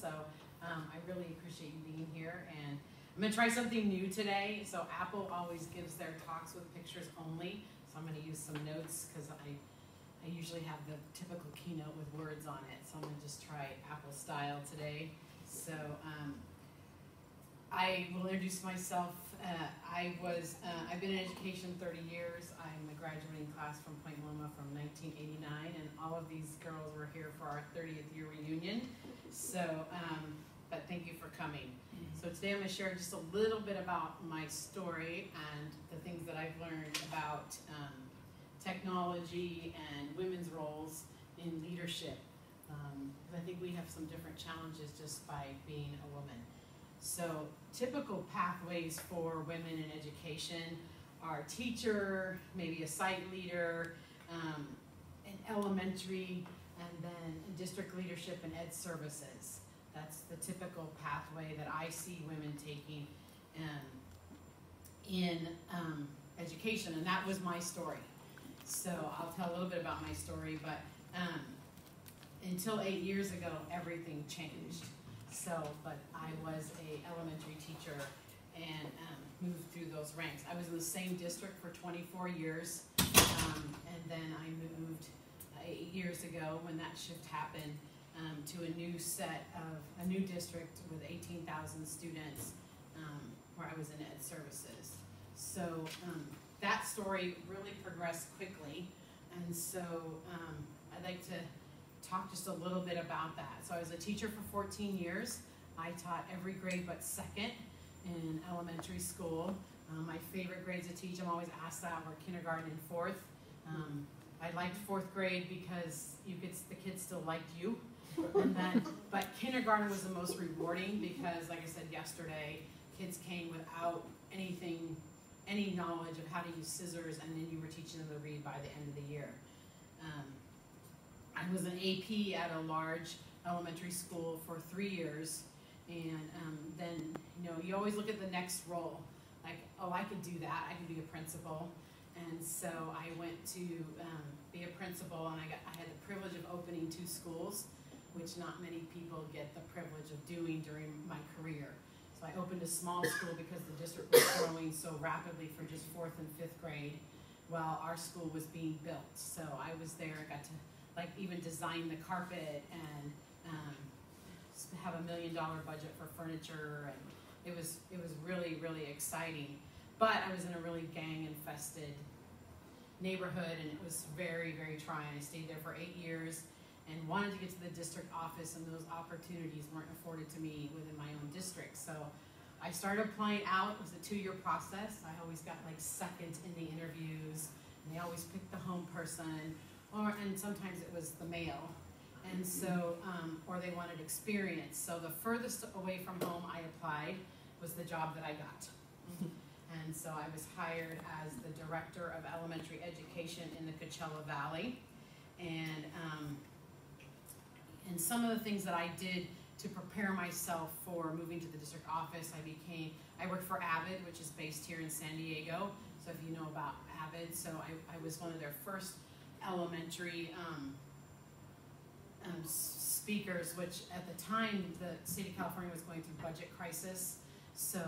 So I really appreciate you being here. And I'm going to try something new today. So Apple always gives their talks with pictures only. So I'm going to use some notes because I usually have the typical keynote with words on it. So I'm going to just try Apple style today. So I will introduce myself. I've been in education 30 years. I'm a graduating class from Loma from 1989, and all of these girls were here for our 30th year reunion. So, but thank you for coming. So today I'm going to share just a little bit about my story and the things that I've learned about technology and women's roles in leadership. I think we have some different challenges just by being a woman. So typical pathways for women in education are teacher, maybe a site leader, an elementary, and then district leadership and ed services. That's the typical pathway that I see women taking in education, and that was my story. So I'll tell a little bit about my story, but until 8 years ago, everything changed. So, but I was a elementary teacher and moved through those ranks. I was in the same district for 24 years, and then I moved 8 years ago when that shift happened to a new district with 18,000 students where I was in ed services. So that story really progressed quickly, and so I'd like to talk just a little bit about that. So I was a teacher for 14 years. I taught every grade but second in elementary school. My favorite grades to teach, I'm always asked that, were kindergarten and fourth. I liked fourth grade because the kids still liked you. And then, but kindergarten was the most rewarding because, like I said yesterday, kids came without any knowledge of how to use scissors, and then you were teaching them to read by the end of the year. I was an AP at a large elementary school for 3 years, and then you always look at the next role, like, oh, I could do that. I could be a principal, and so I went to be a principal, and I had the privilege of opening 2 schools, which not many people get the privilege of doing during my career. So I opened a small school because the district was growing so rapidly for just 4th and 5th grade, while our school was being built. So I was there. I got to even design the carpet and have $1 million budget for furniture, and it was really, really exciting. But I was in a really gang-infested neighborhood, and it was very, very trying. I stayed there for 8 years and wanted to get to the district office, and those opportunities weren't afforded to me within my own district. So I started applying out. It was a 2-year process. I always got second in the interviews, and they always picked the home person, and sometimes it was the male. And so, or they wanted experience. So the furthest away from home I applied was the job that I got. And so I was hired as the director of elementary education in the Coachella Valley. And some of the things that I did to prepare myself for moving to the district office, I worked for Avid, which is based here in San Diego. So if you know about Avid, so I was one of their first elementary speakers, which at the time the state of California was going through budget crisis, so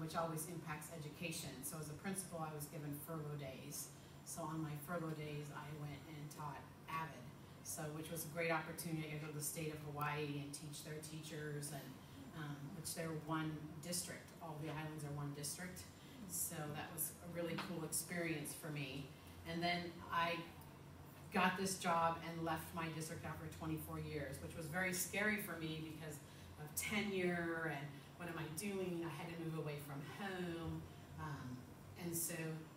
which always impacts education. So as a principal, I was given furlough days. So on my furlough days, I went and taught Avid, so which was a great opportunity to go to the state of Hawaii and teach their teachers, and which they're one district. All the islands are one district. So that was a really cool experience for me. And then I got this job and left my district after 24 years, which was very scary for me because of tenure and what am I doing? I had to move away from home. And so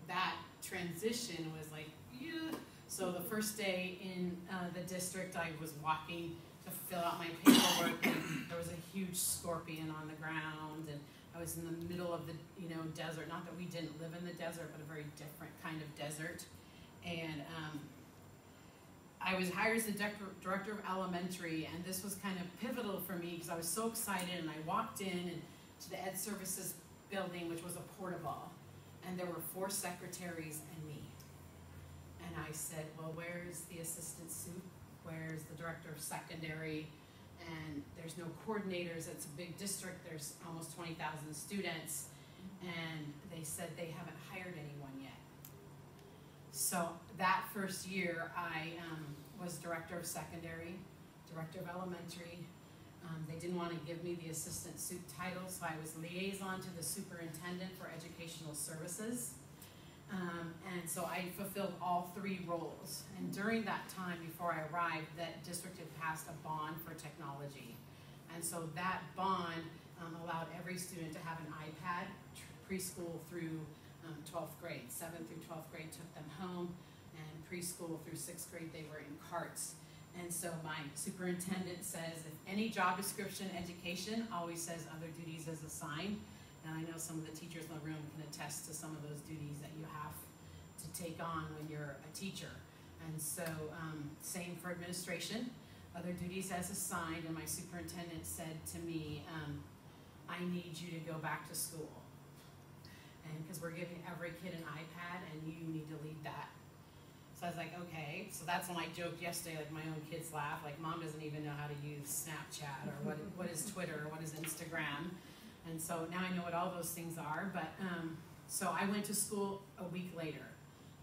that transition was like, yeah. So the first day in the district, I was walking to fill out my paperwork, and there was a huge scorpion on the ground, and I was in the middle of the desert. Not that we didn't live in the desert, but a very different kind of desert. And I was hired as the director of elementary, and this was kind of pivotal for me because I was so excited, and I walked in to the Ed Services building, which was a portable, and there were 4 secretaries and me. And I said, well, where's the assistant soup? Where's the director of secondary? and there's no coordinators. It's a big district. There's almost 20,000 students, and they said they haven't hired anyone yet. So that first year, I was director of secondary, director of elementary. They didn't want to give me the assistant suit title, so I was liaison to the superintendent for educational services. And so I fulfilled all three roles. And during that time, before I arrived, that district had passed a bond for technology. And so that bond allowed every student to have an iPad, preschool through 12th grade. 7th through 12th grade took them home, and preschool through 6th grade, they were in carts. And so my superintendent says, if any job description, education, always says other duties as assigned. And I know some of the teachers in the room can attest to some of those duties that you have to take on when you're a teacher. And so same for administration, other duties as assigned. And my superintendent said to me, I need you to go back to school. And because we're giving every kid an iPad and you need to lead that. So I was like, okay. So that's when I joked yesterday, like my own kids laugh, like mom doesn't even know how to use Snapchat or what is Twitter or what is Instagram. And so now I know what all those things are. But so I went to school a week later.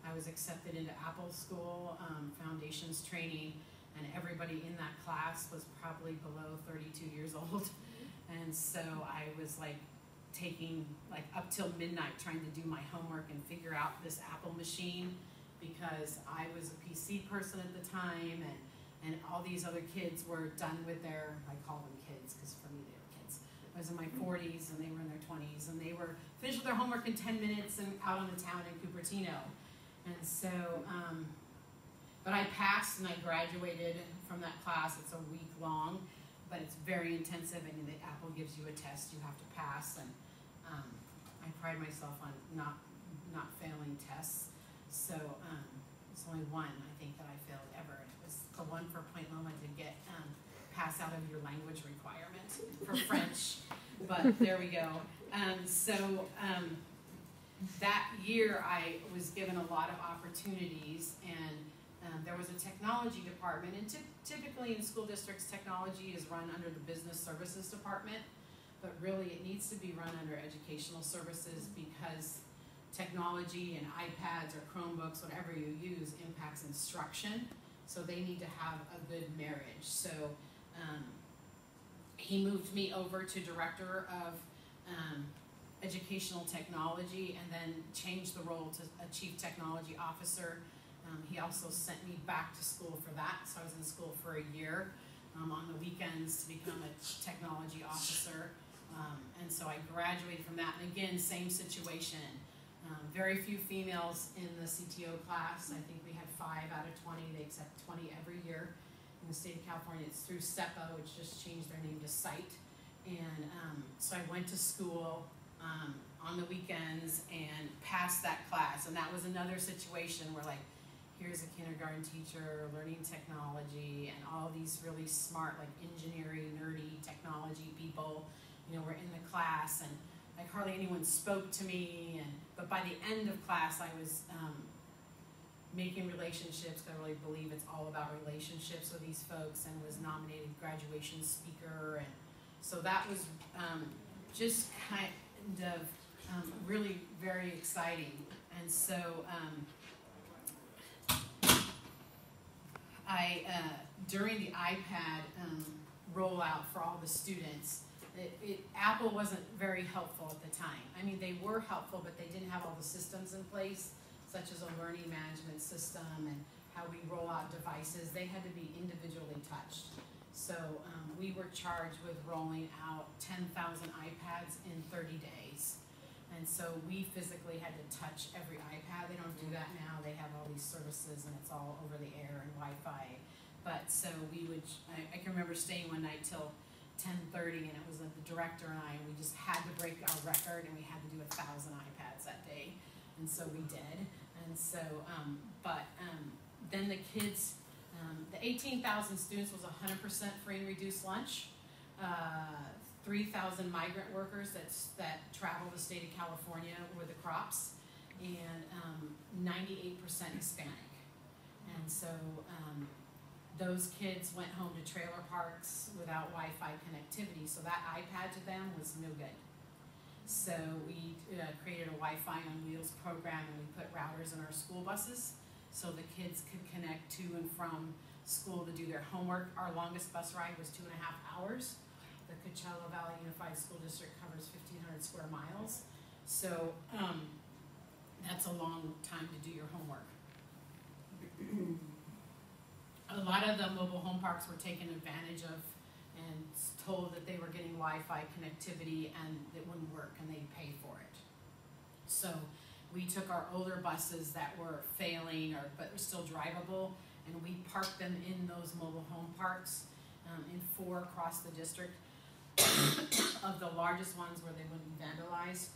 I was accepted into Apple School, foundations training, and everybody in that class was probably below 32 years old. And so I was like taking like up till midnight trying to do my homework and figure out this Apple machine, because I was a PC person at the time, and all these other kids were done with their, I call them kids because for me they were kids. I was in my 40s and they were in their 20s, and they were finished with their homework in 10 minutes and out on the town in Cupertino. And so, but I passed and I graduated from that class. It's a week long, but it's very intensive, and the Apple gives you a test you have to pass, and I pride myself on not failing tests. So it's only one, I think, that I failed ever. It was the one for Point Loma to get pass out of your language requirement for French, but there we go. That year I was given a lot of opportunities, and there was a technology department, and typically in school districts, technology is run under the business services department, but really it needs to be run under educational services, because technology and iPads or Chromebooks, whatever you use, impacts instruction, so they need to have a good marriage. So he moved me over to director of educational technology, and then changed the role to a chief technology officer. He also sent me back to school for that, so I was in school for a year on the weekends to become a technology officer. And so I graduated from that, and again, same situation. Very few females in the CTO class. I think we had 5 out of 20. They accept 20 every year in the state of California. It's through SEPA, which just changed their name to SITE. And so I went to school on the weekends and passed that class. And that was another situation where, like, here's a kindergarten teacher learning technology, and all these really smart, like engineering, nerdy technology people, were in the class, and like hardly anyone spoke to me. But by the end of class, I was making relationships, because I really believe it's all about relationships with these folks, and was nominated graduation speaker. And so that was just kind of really very exciting. And so during the iPad rollout for all the students, Apple wasn't very helpful at the time. I mean, they were helpful, but they didn't have all the systems in place, such as a learning management system and how we roll out devices. They had to be individually touched. So we were charged with rolling out 10,000 iPads in 30 days. And so we physically had to touch every iPad. They don't do that now. They have all these services, and it's all over the air and Wi-Fi. But so we would, I can remember staying one night till 10:30, and it was the director and I, and we just had to break our record, and we had to do 1,000 iPads that day. And so we did. And so, then the kids, the 18,000 students was 100% free and reduced lunch. 3,000 migrant workers that travel the state of California were the crops, and 98% Hispanic. And so those kids went home to trailer parks without Wi-Fi connectivity, so that iPad to them was no good. So we created a Wi-Fi on Wheels program, and we put routers in our school buses so the kids could connect to and from school to do their homework. Our longest bus ride was 2.5 hours. The Coachella Valley Unified School District covers 1,500 square miles. So that's a long time to do your homework. A lot of the mobile home parks were taken advantage of and told that they were getting Wi-Fi connectivity and it wouldn't work and they'd pay for it. So we took our older buses that were failing but were still drivable, and we parked them in those mobile home parks in 4 across the district. Of the largest ones where they wouldn't be vandalized,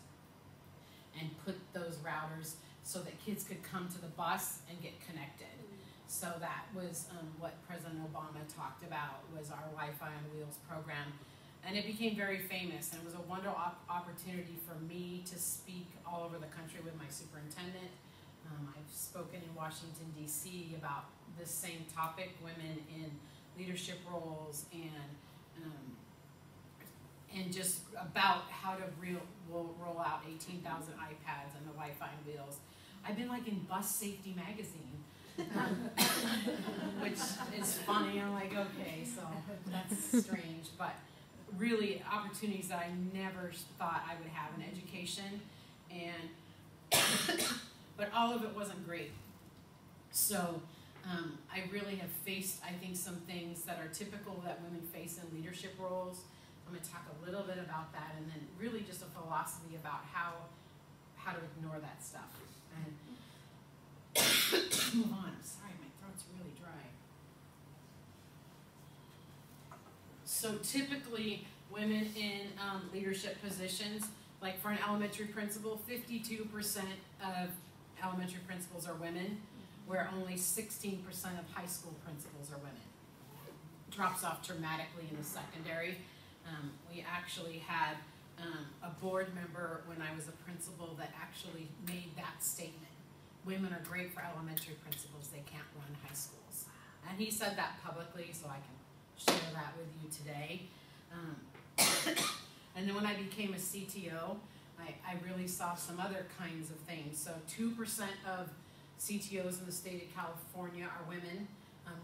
and put those routers so that kids could come to the bus and get connected. So that was what President Obama talked about, was our Wi-Fi on Wheels program. And it became very famous, and it was a wonderful opportunity for me to speak all over the country with my superintendent. I've spoken in Washington, D.C. about this same topic, women in leadership roles, and just about how to roll out 18,000 iPads and the Wi-Fi on Wheels. I've been like in Bus Safety magazine, which is funny. I'm like, okay, so that's strange, but really opportunities that I never thought I would have in education, and but all of it wasn't great. So I really have faced, I think, some things that are typical that women face in leadership roles. I'm going to talk a little bit about that, and then really just a philosophy about how to ignore that stuff. And move on. I'm sorry, my throat's really dry. So typically, women in leadership positions, like for an elementary principal, 52% of elementary principals are women, where only 16% of high school principals are women. Drops off dramatically in the secondary. We actually had a board member when I was a principal that actually made that statement. Women are great for elementary principals, they can't run high schools. And he said that publicly, so I can share that with you today. And then when I became a CTO, I really saw some other kinds of things. So 2% of CTOs in the state of California are women,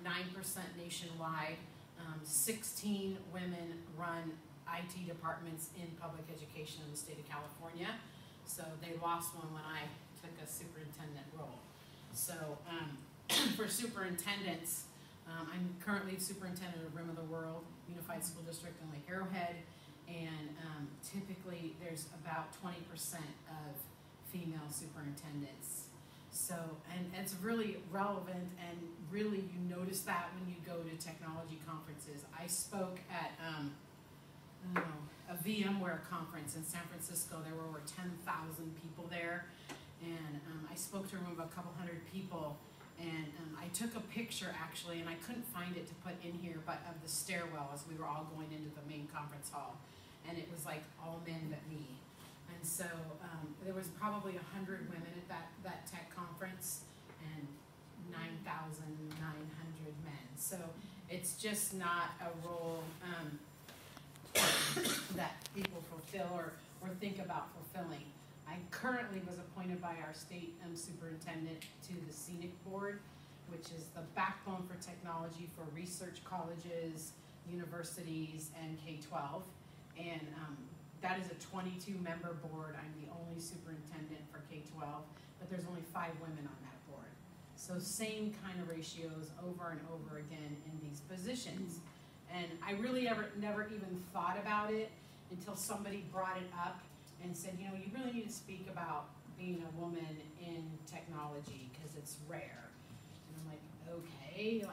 9% nationwide. 16 women run IT departments in public education in the state of California. So they lost one when I took a superintendent role. So for superintendents, I'm currently superintendent of Rim of the World Unified School District in Lake Arrowhead, and typically there's about 20% of female superintendents. So, and it's really relevant, and really you notice that when you go to technology conferences. I spoke at a VMware conference in San Francisco. There were over 10,000 people there, and I spoke to a room of a couple hundred people, and I took a picture actually, and I couldn't find it to put in here, but of the stairwell as we were all going into the main conference hall, and it was like all men but me. And so there was probably 100 women at that tech conference and 9,900 men. So it's just not a role that people fulfill or think about fulfilling. I currently was appointed by our state superintendent to the Scenic Board, which is the backbone for technology for research colleges, universities, and K-12. And that is a 22-member board. I'm the only superintendent for K-12, but there's only 5 women on that board. So same kind of ratios over and over again in these positions. And I really never even thought about it until somebody brought it up and said, you know, you really need to speak about being a woman in technology because it's rare. And I'm like, okay,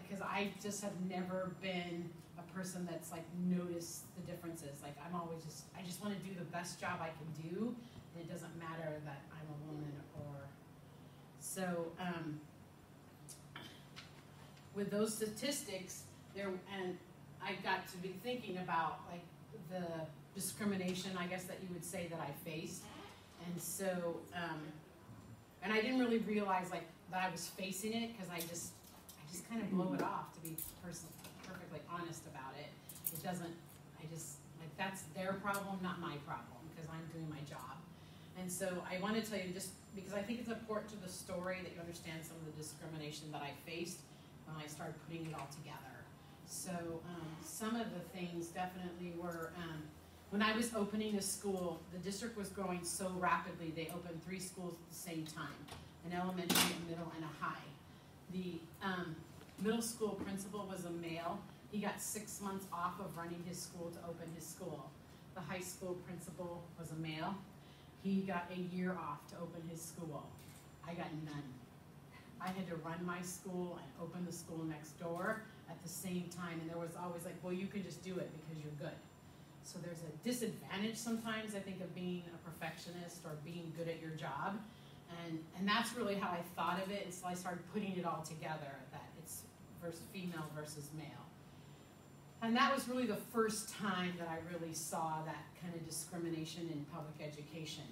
because I just have never been a person that's like noticed the differences. Like I just want to do the best job I can do, and it doesn't matter that I'm a woman or so. With those statistics there, and I got to be thinking about like the discrimination, I guess that you would say that I faced, and so and I didn't really realize like that I was facing it because I just kind of blow it off, to be perfectly honest about it. It doesn't, like, that's their problem, not my problem, because I'm doing my job. And so I want to tell you, just because I think it's important to the story that you understand some of the discrimination that I faced when I started putting it all together. So some of the things definitely were, when I was opening a school, the district was growing so rapidly, they opened 3 schools at the same time, an elementary, a middle, and a high. The middle school principal was a male. He got 6 months off of running his school to open his school. The high school principal was a male. He got a year off to open his school. I got none. I had to run my school and open the school next door at the same time, and there was always like, well, you can just do it because you're good. So there's a disadvantage sometimes, I think, of being a perfectionist or being good at your job. And that's really how I thought of it until I started putting it all together, that it's female versus male. And that was really the first time that I really saw that kind of discrimination in public education.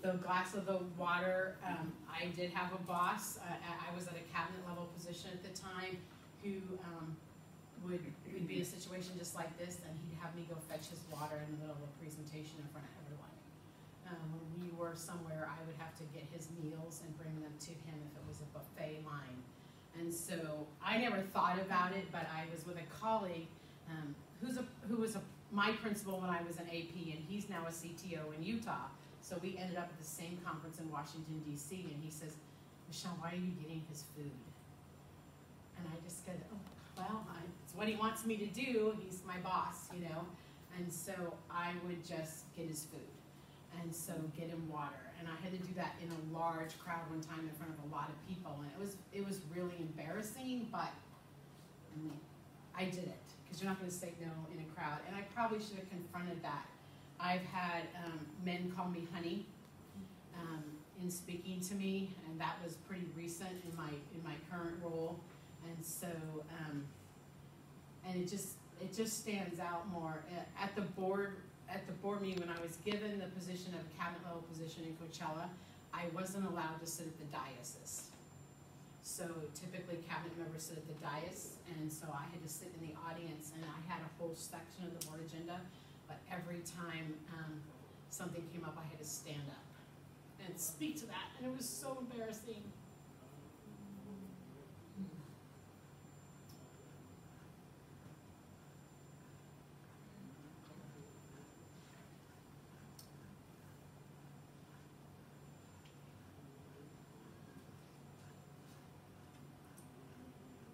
The glass of the water, I did have a boss. I was at a cabinet level position at the time who would be in a situation just like this, and he'd have me go fetch his water in the middle of a presentation in front of everyone. When we were somewhere, I would have to get his meals and bring them to him if it was a buffet line. And so I never thought about it, but I was with a colleague who was my principal when I was an AP, and he's now a CTO in Utah. So we ended up at the same conference in Washington, D.C., and he says, Michelle, why are you getting his food? And I just said, oh, well, it's what he wants me to do. He's my boss, you know. And so I would just get his food, and so get him water. And I had to do that in a large crowd one time in front of a lot of people, and it was really embarrassing, but I did it, because you're not going to say no in a crowd. And I probably should have confronted that. I've had men call me honey in speaking to me, and that was pretty recent in my current role. And so, and it just stands out more at the board meeting when I was given the position of cabinet level position in Coachella. I wasn't allowed to sit at the dais. So typically cabinet members sit at the dais, and so I had to sit in the audience, and I had a whole section of the board agenda. But every time something came up, I had to stand up and speak to that, and it was so embarrassing.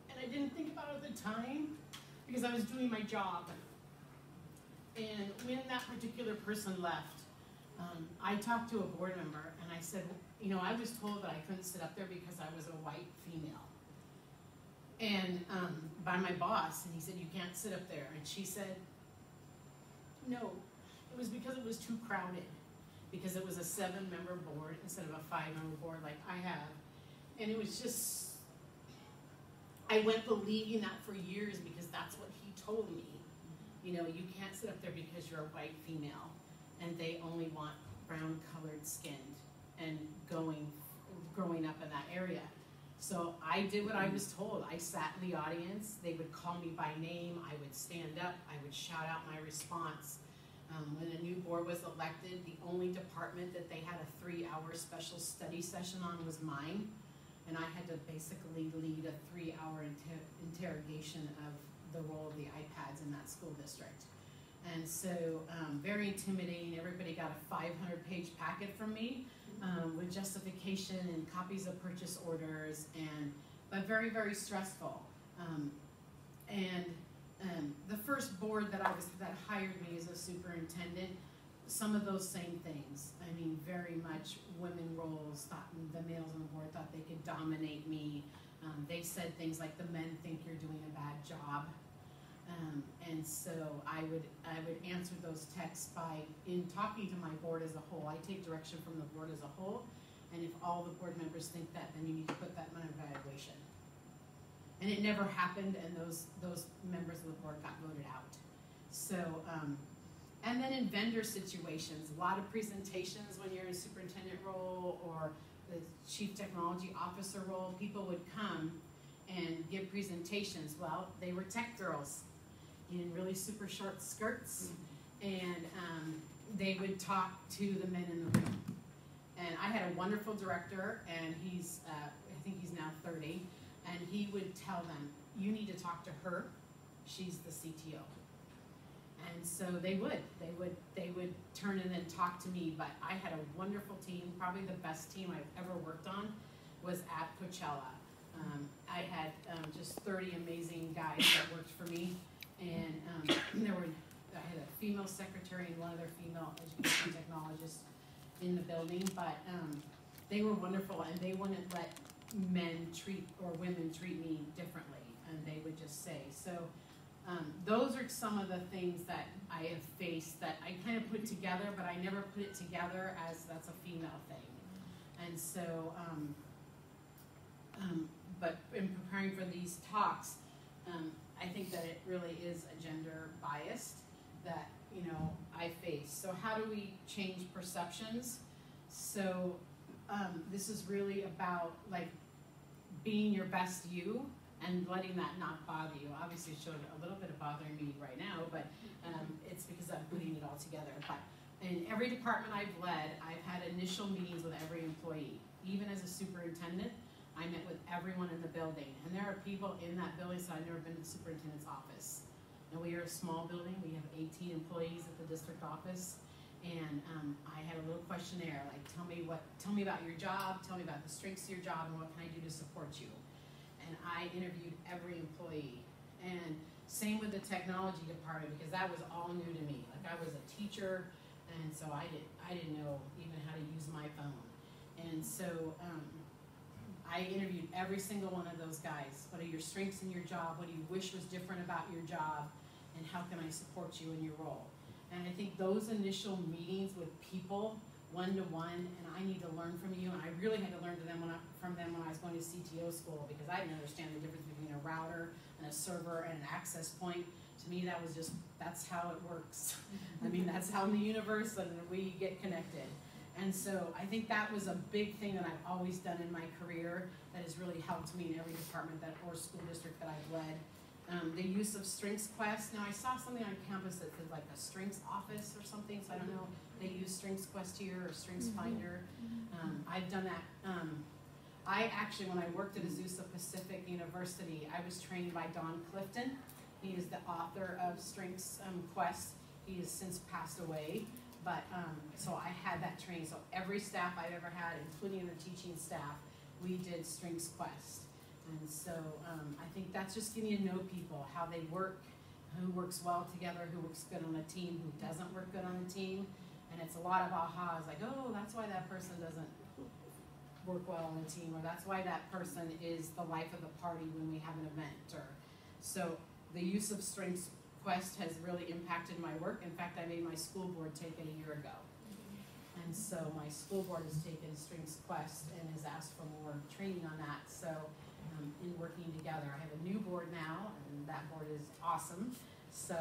And I didn't think about it at the time because I was doing my job. And when that particular person left, I talked to a board member, and I said, you know, I was told that I couldn't sit up there because I was a white female. And by my boss, and he said, you can't sit up there. And she said, no, it was because it was too crowded, because it was a 7-member board instead of a 5-member board like I have. And it was just, I went believing that for years because that's what he told me. You know, you can't sit up there because you're a white female, and they only want brown-colored skinned and growing up in that area. So I did what I was told. I sat in the audience. They would call me by name. I would stand up. I would shout out my response. When a new board was elected, the only department that they had a 3-hour special study session on was mine, and I had to basically lead a 3-hour interrogation of the role of the iPads in that school district. And so very intimidating. Everybody got a 500-page packet from me with justification and copies of purchase orders, but very, very stressful. The first board that hired me as a superintendent, some of those same things. I mean, very much women roles, the males on the board thought they could dominate me. They said things like, the men think you're doing a bad job. And so I would answer those texts in talking to my board as a whole. I take direction from the board as a whole, and if all the board members think that, then you need to put that in an evaluation. And it never happened, and those members of the board got voted out. So, and then in vendor situations, a lot of presentations when you're in a superintendent role, or the chief technology officer role, people would come and give presentations. Well, they were tech girls in really super short skirts, and they would talk to the men in the room. And I had a wonderful director, and he's, I think he's now 30, and he would tell them, you need to talk to her, she's the CTO. And so they would turn in and talk to me, but I had a wonderful team. Probably the best team I've ever worked on was at Coachella. I had just 30 amazing guys that worked for me, and I had a female secretary and one other female education technologist in the building, but they were wonderful, and they wouldn't let men treat or women treat me differently, and they would just say. So those are some of the things that I have faced that I kind of put together, but I never put it together as that's a female thing. And so, but in preparing for these talks, I think that it really is a gender biased that, you know, I face. So how do we change perceptions? So this is really about like being your best you and letting that not bother you. Obviously it showed a little bit of bothering me right now, but it's because I'm putting it all together. But in every department I've led, I've had initial meetings with every employee. Even as a superintendent, I met with everyone in the building. And there are people in that building, so I've never been to the superintendent's office. And we are a small building. We have 18 employees at the district office. And I had a little questionnaire, like tell me about your job, tell me about the strengths of your job, and what can I do to support you. And I interviewed every employee. And same with the technology department, because that was all new to me. Like I was a teacher, and so I didn't know even how to use my phone. And so I interviewed every single one of those guys. What are your strengths in your job? What do you wish was different about your job? And how can I support you in your role? And I think those initial meetings with people, one-to-one, and I need to learn from you, and I really had to learn from them when I was going to CTO school, because I didn't understand the difference between a router and a server and an access point. To me, that was just, that's how it works. I mean, that's how in the universe and we get connected. And so I think that was a big thing that I've always done in my career that has really helped me in every department or school district that I've led. The use of Strengths Quest. Now I saw something on campus that said like a Strengths Office or something, so I don't know, they use Strengths Quest here or Strengths Finder. I've done that. I actually, when I worked at Azusa Pacific University, I was trained by Don Clifton. He is the author of Strengths Quest. He has since passed away, but so I had that training. So every staff I've ever had, including the teaching staff, we did Strengths Quest. And so I think that's just getting to know people, how they work, who works well together, who works good on a team, who doesn't work good on a team. And it's a lot of ahas, like, oh, that's why that person doesn't work well on a team, or that's why that person is the life of the party when we have an event. Or so the use of Strengths Quest has really impacted my work. In fact, I made my school board take it a year ago. And so my school board has taken Strengths Quest and has asked for more training on that. So in working together, I have a new board now, and that board is awesome. So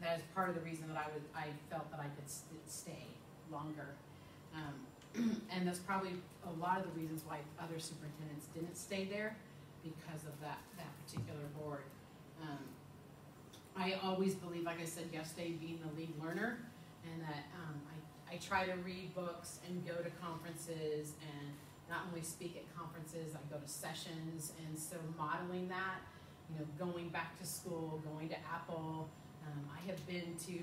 that is part of the reason that I felt that I could stay longer. And that's probably a lot of the reasons why other superintendents didn't stay there, because of that particular board. I always believe, like I said yesterday, being the lead learner, and that I try to read books and go to conferences, and not only speak at conferences, I go to sessions. And so modeling that, you know, going back to school, going to Apple. I have been to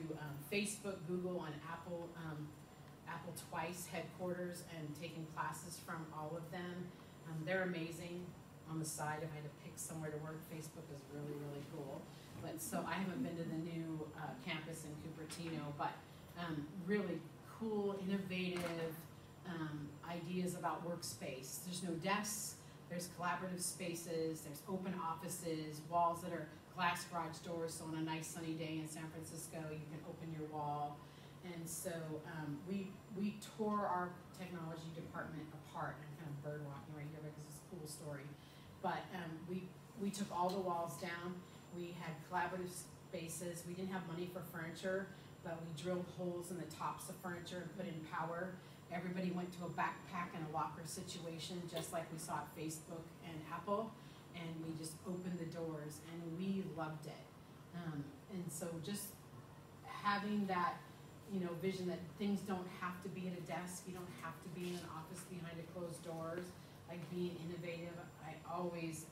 Facebook, Google, and Apple twice headquarters, and taken classes from all of them. They're amazing. On the side, if I had to pick somewhere to work, Facebook is really, really cool. But so I haven't been to the new campus in Cupertino, but really cool, innovative ideas about workspace. There's no desks, there's collaborative spaces, there's open offices, walls that are glass garage doors, so on a nice sunny day in San Francisco, you can open your wall. And so we tore our technology department apart. I'm kind of bird walking right here because it's a cool story. But we took all the walls down. We had collaborative spaces. We didn't have money for furniture, but we drilled holes in the tops of furniture and put in power. Everybody went to a backpack and a locker situation, just like we saw at Facebook and Apple, and we just opened the doors, and we loved it. And so just having that, vision that things don't have to be at a desk, you don't have to be in an office behind a closed doors, like being innovative. I always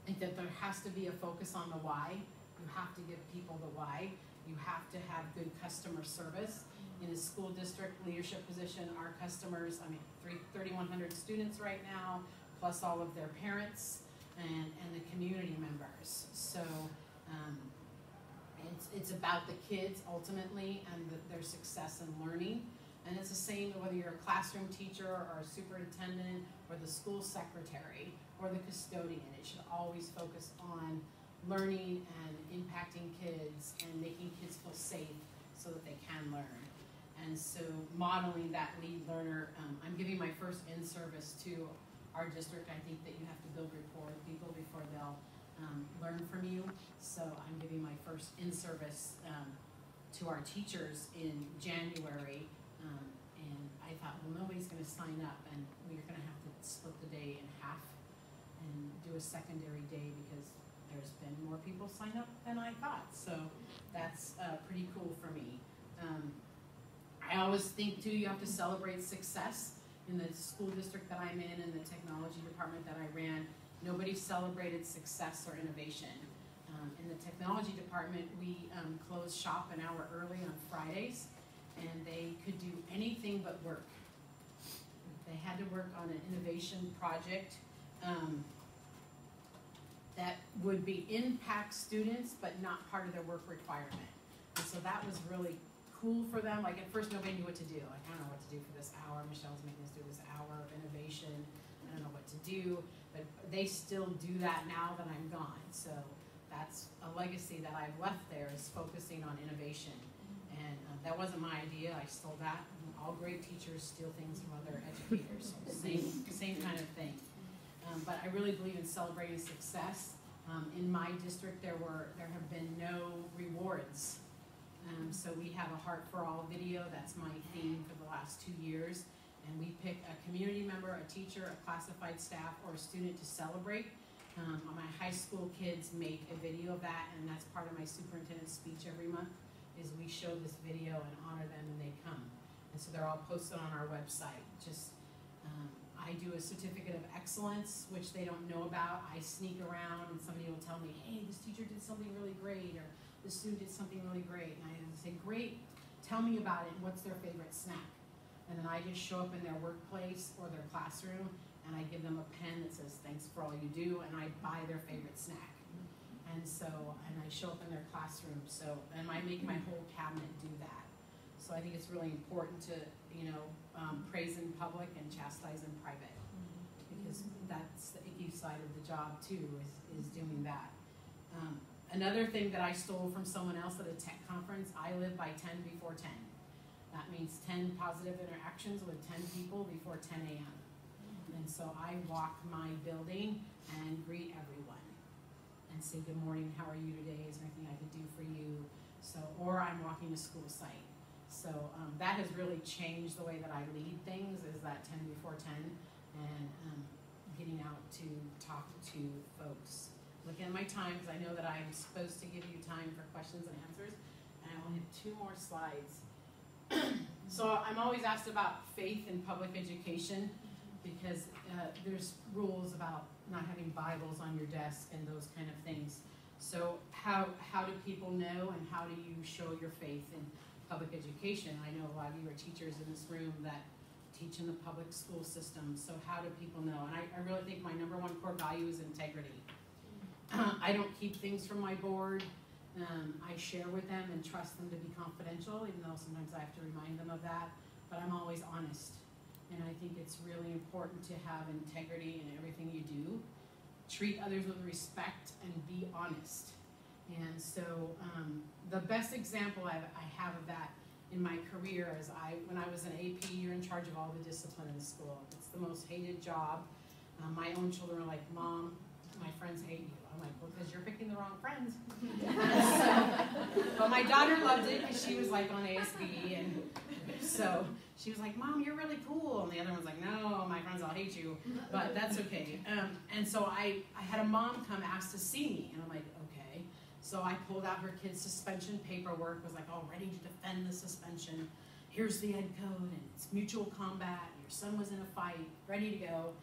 think that there has to be a focus on the why. You have to give people the why. You have to have good customer service. In a school district leadership position, our customers, 3,100 students right now, plus all of their parents and the community members. So it's about the kids ultimately and their success in learning. And it's the same whether you're a classroom teacher or a superintendent or the school secretary or the custodian. It should always focus on learning and impacting kids and making kids feel safe so that they can learn. And so modeling that lead learner, I'm giving my first in-service to our district. I think that you have to build rapport with people before they'll learn from you. So I'm giving my first in-service to our teachers in January. And I thought, well, nobody's going to sign up, and we're going to have to split the day in half and do a secondary day because there's been more people sign up than I thought. So that's pretty cool for me. I always think, too, you have to celebrate success. In the school district that I'm in and the technology department that I ran, nobody celebrated success or innovation. In the technology department, we closed shop an hour early on Fridays, and they could do anything but work. They had to work on an innovation project that would be impact students, but not part of their work requirement. And so that was really cool for them. Like at first nobody knew what to do. Like, I don't know what to do for this hour. Michelle's making us do this hour of innovation. I don't know what to do. But they still do that now that I'm gone. So that's a legacy that I've left there, is focusing on innovation. And that wasn't my idea. I stole that. All great teachers steal things from other educators. Same kind of thing. But I really believe in celebrating success. In my district, there have been no rewards. So we have a Heart for All video. That's my theme for the last 2 years. And we pick a community member, a teacher, a classified staff, or a student to celebrate. My high school kids make a video of that, and that's part of my superintendent's speech every month, is we show this video and honor them when they come. And so they're all posted on our website. I do a certificate of excellence, which they don't know about. I sneak around and somebody will tell me, hey, this teacher did something really great, or this student did something really great. And I say, great, tell me about it, and what's their favorite snack? And then I just show up in their workplace or their classroom, and I give them a pen that says, thanks for all you do, and I buy their favorite snack. And I show up in their classroom, and I make my whole cabinet do that. So I think it's really important to, praise in public and chastise in private, because that's the icky side of the job too, is doing that. Another thing that I stole from someone else at a tech conference, I live by 10 before 10. That means 10 positive interactions with 10 people before 10 a.m. And so I walk my building and greet everyone and say, good morning, how are you today? Is there anything I could do for you? Or I'm walking a school site. So that has really changed the way that I lead things, is that 10 before 10 and getting out to talk to folks. Looking at my time, because I know that I'm supposed to give you time for questions and answers, and I only have 2 more slides. So I'm always asked about faith in public education, because there's rules about not having Bibles on your desk and those kind of things. So how do people know, and how do you show your faith in public education? I know a lot of you are teachers in this room that teach in the public school system. So how do people know? And I really think my number 1 core value is integrity. I don't keep things from my board. I share with them and trust them to be confidential, even though sometimes I have to remind them of that. But I'm always honest. And I think it's really important to have integrity in everything you do. Treat others with respect and be honest. And so the best example I have of that in my career is when I was an AP, you're in charge of all the discipline in the school. It's the most hated job. My own children are like, Mom, my friends hate you. I'm like, well, because you're picking the wrong friends. But my daughter loved it because she was like on ASB, and so she was like, Mom, you're really cool. And the other one's like, no, my friends all hate you. But that's okay. And so I had a mom come ask to see me. And I'm like, okay. So I pulled out her kid's suspension paperwork, was like all ready to defend the suspension. Here's the ed code, and it's mutual combat. Your son was in a fight, ready to go.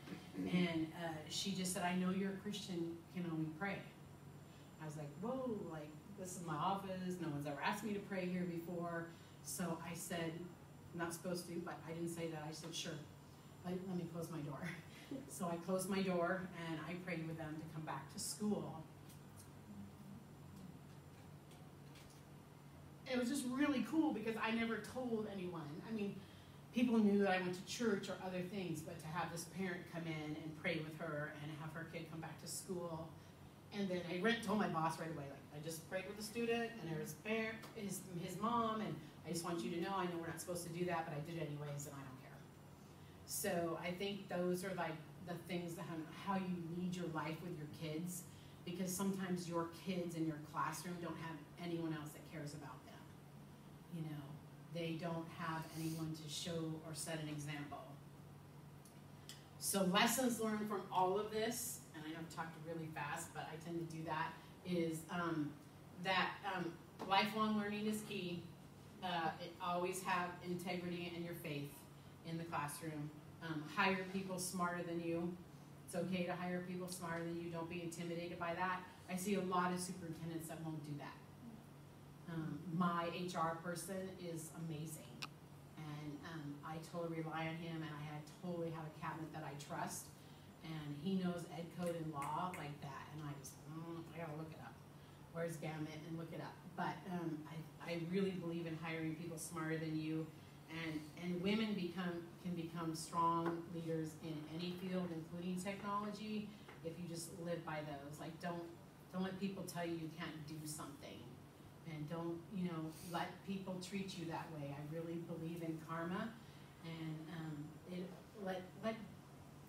And she just said, I know you're a Christian, can only pray. I was like, whoa, like, this is my office. No one's ever asked me to pray here before. So I said, I'm not supposed to, but I didn't say that. I said, sure, let me close my door. So I closed my door, and I prayed with them to come back to school. It was just really cool because I never told anyone. I mean, people knew that I went to church or other things, but to have this parent come in and pray with her and have her kid come back to school. And then I told my boss right away, like, I just prayed with a student, and there was his mom, and I just want you to know, I know we're not supposed to do that, but I did it anyways, and I don't care. So I think those are like the things that how you lead your life with your kids, because sometimes your kids in your classroom don't have anyone else that cares about them. You know, they don't have anyone to show or set an example. So lessons learned from all of this, and I know I've talked really fast, but I tend to do that, is that lifelong learning is key. Always have integrity in your faith in the classroom. Hire people smarter than you. It's okay to hire people smarter than you. Don't be intimidated by that. I see a lot of superintendents that won't do that. My HR person is amazing, and I totally rely on him, and I totally have a cabinet that I trust, and he knows ed code and law like that, and I just, I gotta look it up. Where's Gamut? And look it up. But I really believe in hiring people smarter than you, and women can become strong leaders in any field, including technology, if you just live by those. Like, don't let people tell you you can't do something. And don't, let people treat you that way. I really believe in karma, and let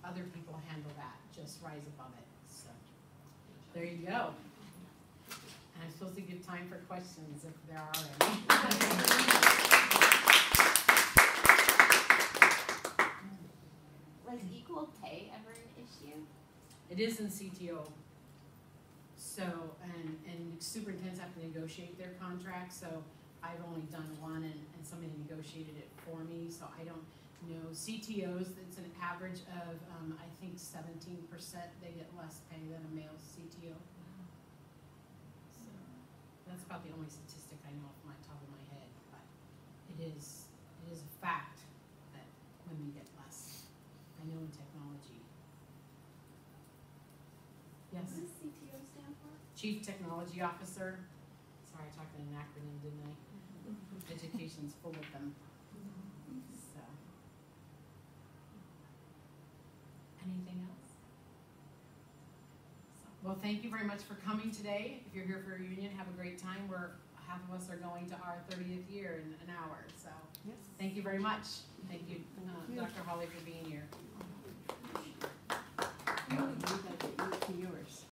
other people handle that. Just rise above it. So there you go. And I'm supposed to give time for questions if there are any. Was equal pay ever an issue? It is in CTO. So, and superintendents have to negotiate their contracts, so I've only done one, and somebody negotiated it for me, so I don't know. CTOs, it's an average of, I think 17%, they get less pay than a male CTO. So, that's about the only statistic I know off my top of my head, but it is a fact that women get less. I know in technology. Yes? What does CTO stand for? Chief Technology Officer. Sorry, I talked in an acronym, didn't I? Education's full of them. So, anything else? Well, thank you very much for coming today. If you're here for a reunion, have a great time. Half of us are going to our 30th year in an hour. So, yes. Thank you very much. Thank you, Dr. Holly, for being here.